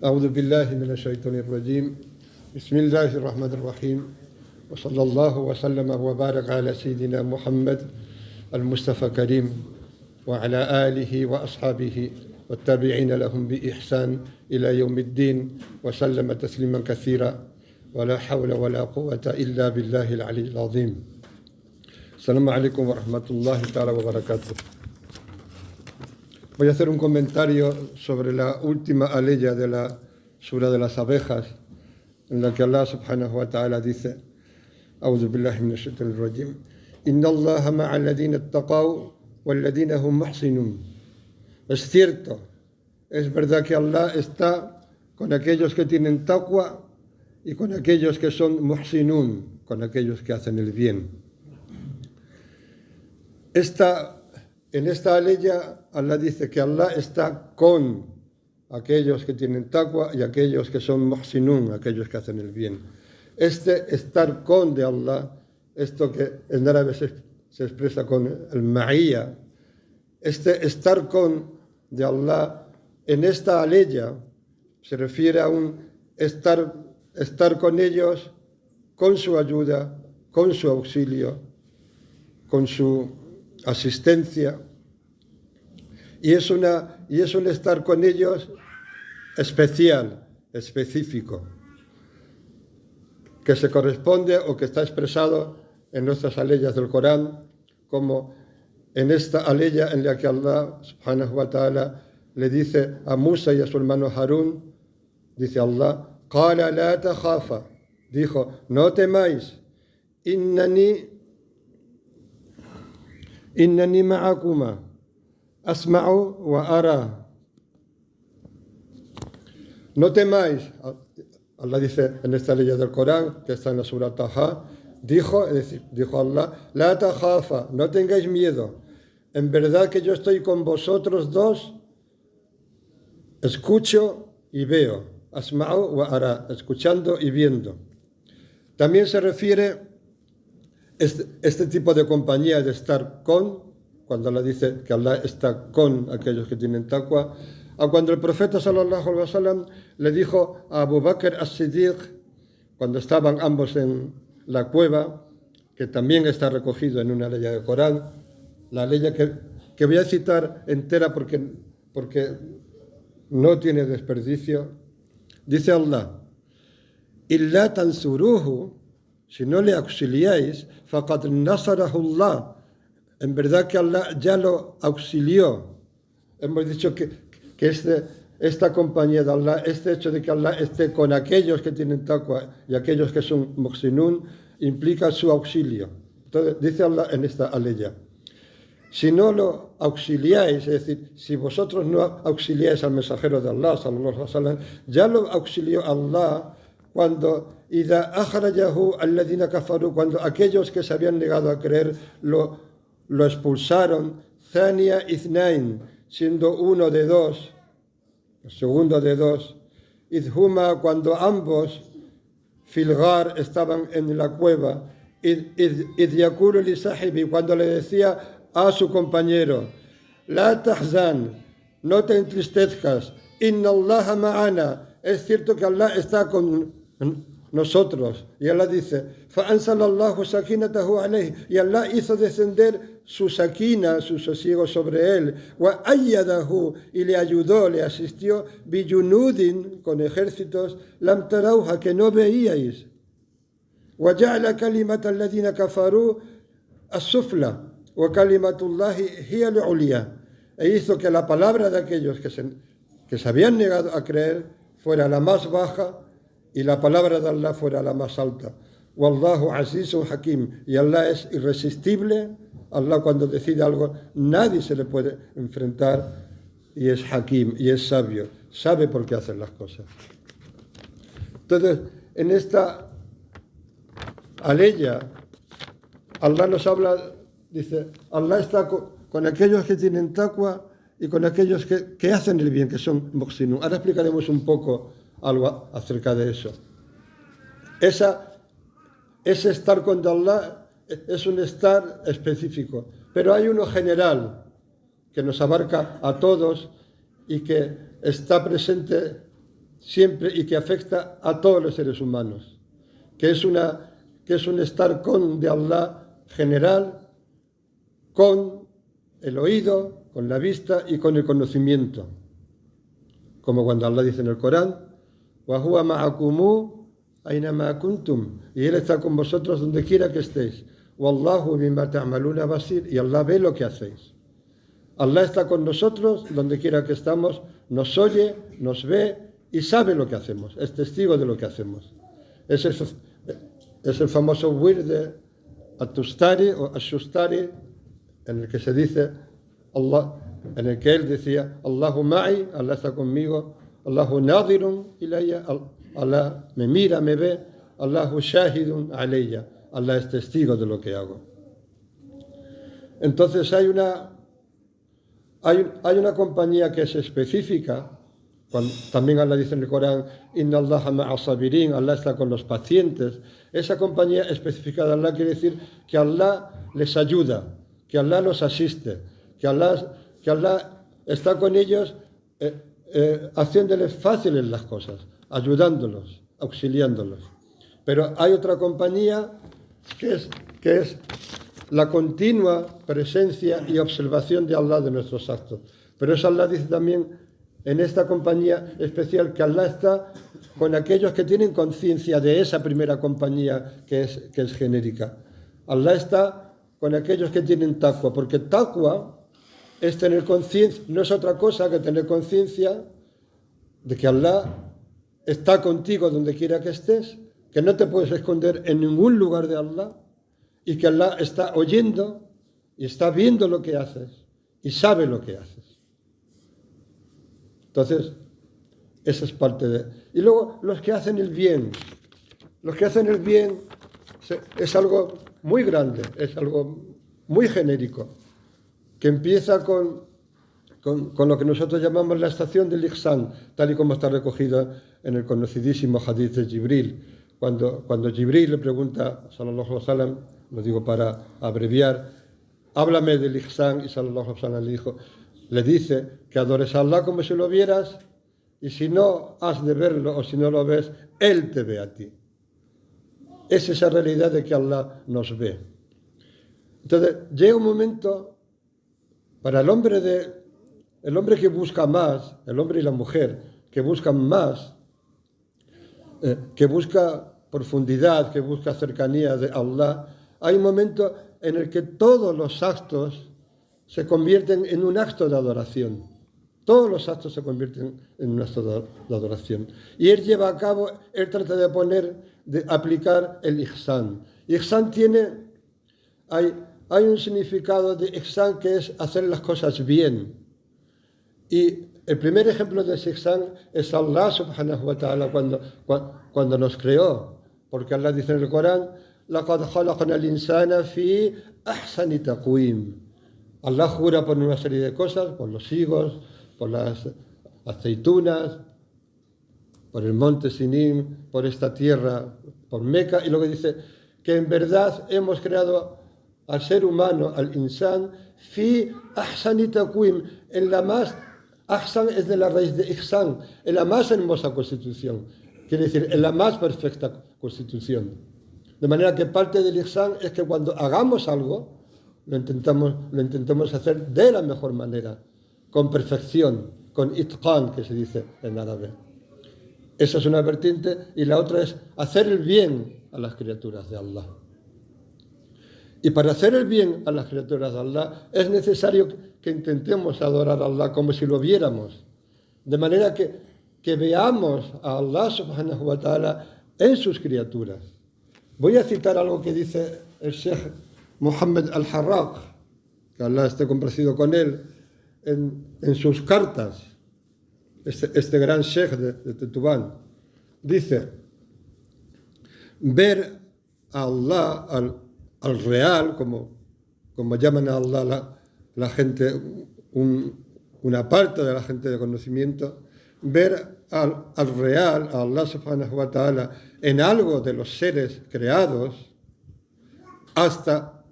أعوذ بالله من الشيطان الرجيم بسم الله الرحمن الرحيم وصلى الله وسلم وبارك على سيدنا محمد المصطفى كريم وعلى آله وأصحابه والتابعين لهم بإحسان إلى يوم الدين وسلم تسليما كثيرا ولا حول ولا قوة إلا بالله العلي العظيم. السلام عليكم ورحمة الله تعالى وبركاته. Voy a hacer un comentario sobre la última aleya de la sura de las abejas, en la que Allah subhanahu wa ta'ala dice: A'udhu billahi minash shaitanir rajim. Inna Allaha ma'a alladhina ittaqaw walladhina hum muhsinun. Es cierto, es verdad que Allah está con aquellos que tienen taqwa y con aquellos que son muhsinun, con aquellos que hacen el bien. En esta aleya, Allah dice que Allah está con aquellos que tienen taqwa y aquellos que son muhsinun, aquellos que hacen el bien. Este estar con de Allah, esto que en árabe se expresa con el ma'iyya, este estar con de Allah en esta aleya se refiere a un estar con ellos, con su ayuda, con su auxilio, con su asistencia, y es un estar con ellos especial, específico, que se corresponde o que está expresado en nuestras aleyas del Corán, como en esta aleya en la que Allah subhanahu wa ta'ala le dice a Musa y a su hermano Harún, dice Allah: Qala la takhafa, dijo, no temáis, innani ma'akuma asma'u wa ara. No temáis, Allah dice en esta ley del Corán, que está en la sura Taha, dijo Allah: la takhafa, no tengáis miedo, en verdad que yo estoy con vosotros dos, escucho y veo, asma'u wa ara, escuchando y viendo. También se refiere este tipo de compañía de estar con, cuando Allah dice que Allah está con aquellos que tienen taqwa, a cuando el profeta sallallahu alaihi wasallam le dijo a Abu Bakr as-Siddiq, cuando estaban ambos en la cueva, que también está recogido en una ley del Corán, la ley que voy a citar entera porque no tiene desperdicio, dice Allah: Illa tansuruhu, si no le auxiliáis, faqad nasarahu Allah, en verdad que Allah ya lo auxilió. Hemos dicho que esta compañía de Allah, este hecho de que Allah esté con aquellos que tienen taqwa y aquellos que son muhsinun, implica su auxilio. Entonces dice Allah en esta aleya: si no lo auxiliáis, es decir, si vosotros no auxiliáis al mensajero de Allah, sallallahu alaihi wasallam, ya lo auxilió Allah cuando idha akhrajahu alladhina kafaru, cuando aquellos que se habían negado a creer lo expulsaron, thaniya ithnain, siendo uno de dos, el segundo de dos, idhuma, cuando ambos filgar estaban en la cueva, id yakulu li sahibi, cuando le decía a su compañero: la tahzan, no te entristezcas, inna Allaha ma'ana, es cierto que Allah está con nosotros. Y Allah dice: fa'anzalallahu sakinatahu alayhi, y Allah hizo descender su sakina, su sosiego sobre él, wa ayyadahu, y le ayudó, le asistió, biyunudin, con ejércitos, lam tarauha, que no veíais, wa ja'ala kalimata alladhina kafaru as-sufla wa kalimatullahi hiya al-ulya, e hizo que la palabra de aquellos que se habían negado a creer fuera la más baja y la palabra de Allah fuera la más alta. Wallahu azizun hakim, y Allah es irresistible. Allah, cuando decide algo, nadie se le puede enfrentar, y es hakim, y es sabio, sabe por qué hacer las cosas. Entonces, en esta aleya, Allah nos habla, dice, Allah está con aquellos que tienen taqwa y con aquellos que hacen el bien, que son muhsinun. Ahora explicaremos un poco algo acerca de eso. Ese estar con Allah es un estar específico, pero hay uno general que nos abarca a todos y que está presente siempre y que afecta a todos los seres humanos, que es un estar con de Allah general, con el oído, con la vista y con el conocimiento. Como cuando Allah dice en el Corán, "Wa huwa ma'akumu aina ma kuntum", y Él está con vosotros donde quiera que estéis. "Wallahu bima ta'maluna basir", y Allah ve lo que hacéis. Allah está con nosotros donde quiera que estamos, nos oye, nos ve y sabe lo que hacemos, es testigo de lo que hacemos. Es el famoso wird de Atustari o Ashustari, en el que se dice Allah, en el que él decía Allahu ma'i, Allah está conmigo, Allahu nadirun ilayya, Allah me mira, me ve, Allahu shahidun alayya, Allah es testigo de lo que hago. Entonces hay una compañía que es específica, también Allah dice en el Corán, Inna Allaha ma'a sabirin, Allah está con los pacientes. Esa compañía específica de Allah quiere decir que Allah les ayuda, que Allah los asiste, que Allah está con ellos haciéndoles fáciles las cosas, ayudándolos, auxiliándolos. Pero hay otra compañía que es la continua presencia y observación de Allah de nuestros actos. Pero eso Allah dice también en esta compañía especial que Allah está con aquellos que tienen conciencia de esa primera compañía que es genérica. Allah está con aquellos que tienen taqwa, porque taqwa es tener conciencia, no es otra cosa que tener conciencia de que Allah está contigo donde quiera que estés, que no te puedes esconder en ningún lugar de Allah y que Allah está oyendo y está viendo lo que haces y sabe lo que haces. Entonces, esa es parte de... Y luego, los que hacen el bien. Los que hacen el bien es algo muy grande, es algo muy genérico, que empieza con lo que nosotros llamamos la estación del Ihsan, tal y como está recogido en el conocidísimo hadith de Jibril. Cuando Jibril le pregunta a sallallahu alaihi wasallam, lo digo para abreviar, háblame del Ihsan, y sallallahu alaihi wasallam le dice que adores a Allah como si lo vieras, y si no has de verlo o si no lo ves, Él te ve a ti. Es esa realidad de que Allah nos ve. Entonces, llega un momento para el hombre que busca más, el hombre y la mujer que buscan más, que busca profundidad, que busca cercanía de Allah, hay un momento en el que todos los actos se convierten en un acto de adoración. Todos los actos se convierten en un acto de adoración. Y él lleva a cabo, él trata de aplicar el ihsan. Ihsan hay un significado de ihsan que es hacer las cosas bien. Y el primer ejemplo de ese ihsan es Allah subhanahu wa ta'ala cuando nos creó. Porque Allah dice en el Corán, لَقَدْ خَلَقْنَا الْإِنسَانَ فِي أَحْسَنِ تَقْوِيمٍ. Allah jura por una serie de cosas, por los higos, por las aceitunas, por el monte Sinim, por esta tierra, por Meca, y luego dice que en verdad hemos creado al ser humano, al insan, fi ahsani taqwim, en la más, ahsan es de la raíz de ihsan, en la más hermosa constitución, quiere decir, en la más perfecta constitución. De manera que parte del ihsan es que cuando hagamos algo, lo intentamos hacer de la mejor manera, con perfección, con itqan, que se dice en árabe. Esa es una vertiente, y la otra es hacer el bien a las criaturas de Allah. Y para hacer el bien a las criaturas de Allah es necesario que intentemos adorar a Allah como si lo viéramos, de manera que veamos a Allah subhanahu wa ta'ala en sus criaturas. Voy a citar algo que dice el Sheikh Muhammad al-Harraq, que Allah esté complacido con él, en sus cartas, este gran Sheikh de Tetubán. Dice, ver a Allah, al real, como llaman a Allah la gente, una parte de la gente de conocimiento, ver al real, a Allah subhanahu wa ta'ala, en algo de los seres creados, hasta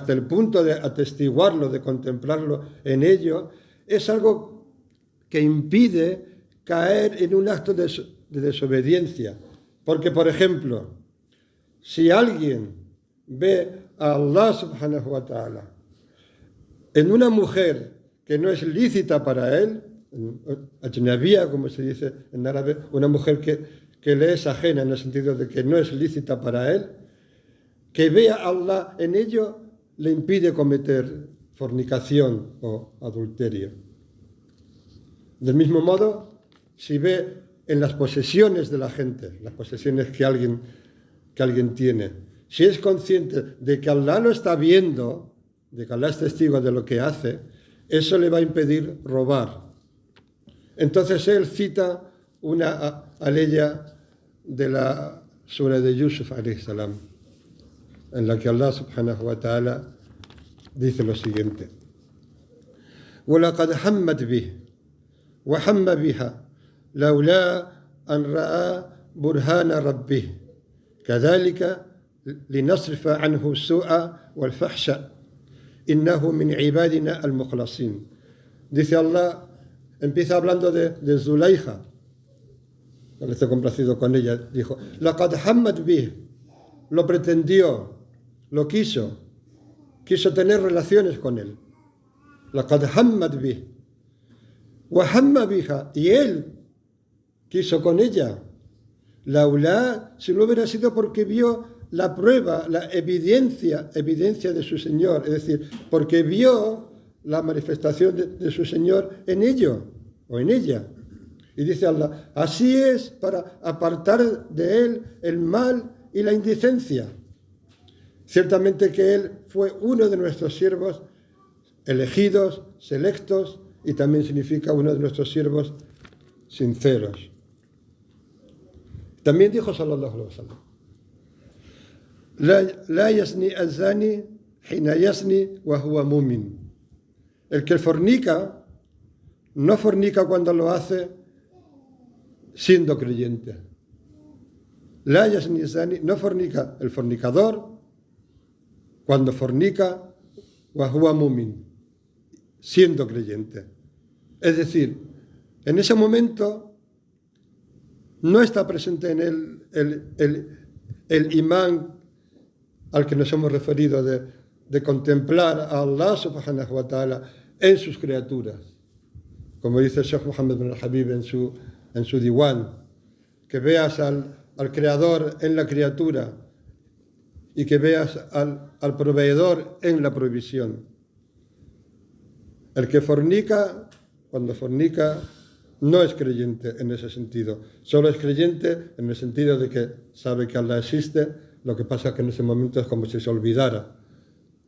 el punto de atestiguarlo, de contemplarlo en ello, es algo que impide caer en un acto de de desobediencia. Porque, por ejemplo, si alguien ve a Allah subhanahu wa ta'ala en una mujer que no es lícita para él, ajnabiyya, como se dice en árabe, una mujer que le es ajena en el sentido de que no es lícita para él, que vea a Allah en ello le impide cometer fornicación o adulterio. Del mismo modo, si ve en las posesiones de la gente, las posesiones que alguien tiene, si es consciente de que Allah lo está viendo, de que Allah es testigo de lo que hace, eso le va a impedir robar. Entonces él cita una aleya de la sura de Yusuf alayhi salam, en la que Allah subhanahu wa ta'ala dice lo siguiente: وَلَقَدْ حَمَّتْ بِهِ وَحَمَّ بِهَا لَوْلَا أَنْ رَأَى بُرْهَانَ رَبِّهِ كَذَلِكَ لِنَصْرِفَ عَنْهُ السُّوءَ وَالْفَحْشَ إِنَّهُ مِنْ عِبَادِنَا الْمُخْلَصِينَ. Dice Allah, empieza hablando de Zulaykha, no le estoy complacido con ella, dijo: لَقَدْ حَمَّتْ بِهِ, lo pretendió, lo quiso tener relaciones con él. لَقَدْ حَمَّتْ بِهِ وَحَمَّ بِهَا, y él quiso con ella. Laulá, si no hubiera sido porque vio la prueba, la evidencia de su Señor, es decir, porque vio la manifestación de su Señor en ello o en ella. Y dice Allah, así es para apartar de él el mal y la indecencia. Ciertamente que él fue uno de nuestros siervos elegidos, selectos, y también significa uno de nuestros siervos sinceros. También dijo sallallahu alaihi wasallam: La yasni azani hina yasni wa huwa mu'min. El que fornica no fornica cuando lo hace siendo creyente. La yasni azani, no fornica el fornicador cuando fornica wa huwa mu'min, siendo creyente. Es decir, en ese momento no está presente en él el imán al que nos hemos referido de contemplar a Allah subhanahu wa ta'ala en sus criaturas. Como dice el Sheikh Muhammad bin al-Habib en su diwan, que veas al creador en la criatura y que veas al proveedor en la provisión. El que fornica, cuando fornica, no es creyente en ese sentido. Solo es creyente en el sentido de que sabe que Allah existe. Lo que pasa es que en ese momento es como si se olvidara.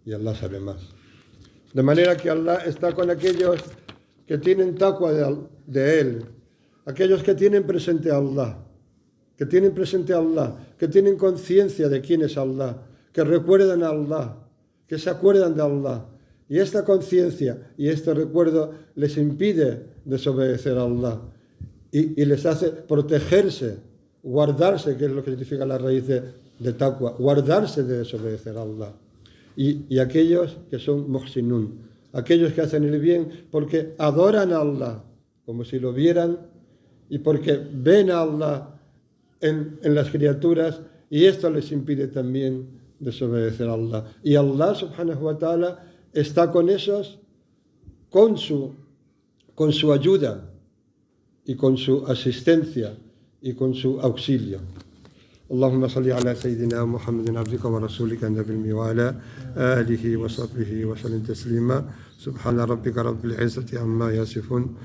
Y Allah sabe más. De manera que Allah está con aquellos que tienen taqwa de Él. Aquellos que tienen presente a Allah. Que tienen conciencia de quién es Allah. Que recuerdan a Allah. Que se acuerdan de Allah. Y esta conciencia y este recuerdo les impide desobedecer a Allah y les hace protegerse, guardarse, que es lo que significa la raíz de taqwa, guardarse de desobedecer a Allah. Y aquellos que son muhsinun, aquellos que hacen el bien porque adoran a Allah como si lo vieran y porque ven a Allah en las criaturas, y esto les impide también desobedecer a Allah. Y Allah subhanahu wa ta'ala está con esos, con su ayuda y con su asistencia y con su auxilio. اللهم صل على سيدنا محمد عبدك ورسولك النبي الأمي وعلى آله وصحبه وسلم تسليما. سبحان ربك رب العزة عما يصفون.